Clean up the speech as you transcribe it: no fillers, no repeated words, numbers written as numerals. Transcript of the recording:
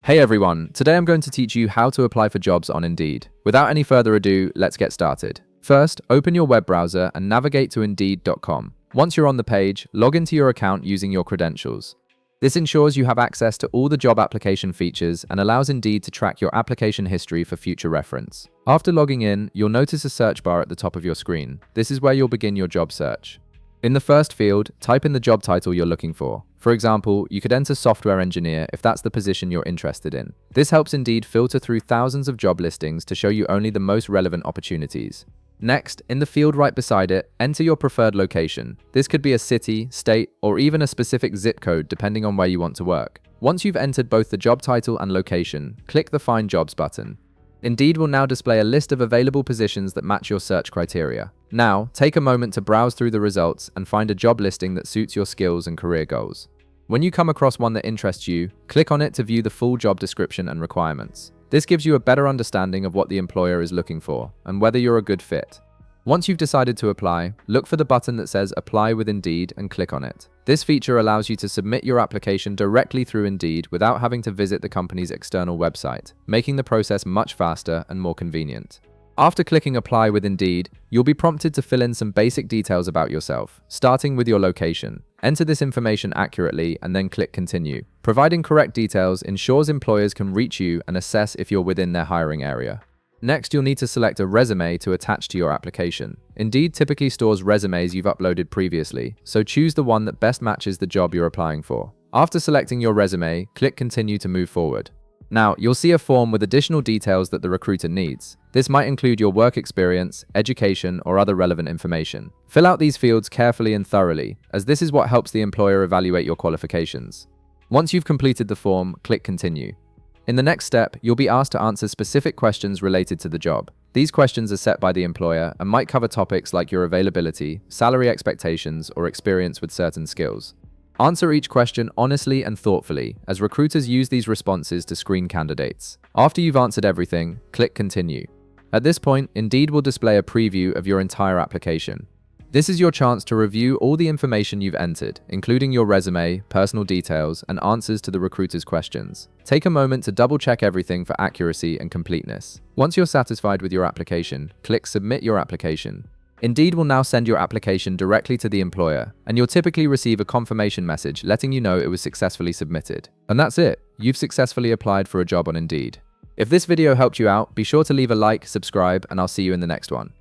Hey everyone, today I'm going to teach you how to apply for jobs on Indeed. Without any further ado, let's get started. First, open your web browser and navigate to Indeed.com. Once you're on the page, log into your account using your credentials. This ensures you have access to all the job application features and allows Indeed to track your application history for future reference. After logging in, you'll notice a search bar at the top of your screen. This is where you'll begin your job search. In the first field, type in the job title you're looking for. For example, you could enter software engineer if that's the position you're interested in. This helps Indeed filter through thousands of job listings to show you only the most relevant opportunities. Next, in the field right beside it, enter your preferred location. This could be a city, state, or even a specific zip code depending on where you want to work. Once you've entered both the job title and location, click the Find Jobs button. Indeed will now display a list of available positions that match your search criteria. Now, take a moment to browse through the results and find a job listing that suits your skills and career goals. When you come across one that interests you, click on it to view the full job description and requirements. This gives you a better understanding of what the employer is looking for and whether you're a good fit. Once you've decided to apply, look for the button that says Apply with Indeed and click on it. This feature allows you to submit your application directly through Indeed without having to visit the company's external website, making the process much faster and more convenient. After clicking Apply with Indeed, you'll be prompted to fill in some basic details about yourself, starting with your location. Enter this information accurately and then click Continue. Providing correct details ensures employers can reach you and assess if you're within their hiring area. Next, you'll need to select a resume to attach to your application. Indeed typically stores resumes you've uploaded previously, so choose the one that best matches the job you're applying for. After selecting your resume, click Continue to move forward. Now, you'll see a form with additional details that the recruiter needs. This might include your work experience, education, or other relevant information. Fill out these fields carefully and thoroughly, as this is what helps the employer evaluate your qualifications. Once you've completed the form, click Continue. In the next step, you'll be asked to answer specific questions related to the job. These questions are set by the employer and might cover topics like your availability, salary expectations, or experience with certain skills. Answer each question honestly and thoughtfully, as recruiters use these responses to screen candidates. After you've answered everything, click Continue. At this point, Indeed will display a preview of your entire application. This is your chance to review all the information you've entered, including your resume, personal details, and answers to the recruiter's questions. Take a moment to double-check everything for accuracy and completeness. Once you're satisfied with your application, click Submit Your Application. Indeed will now send your application directly to the employer, and you'll typically receive a confirmation message letting you know it was successfully submitted. And that's it. You've successfully applied for a job on Indeed. If this video helped you out, be sure to leave a like, subscribe, and I'll see you in the next one.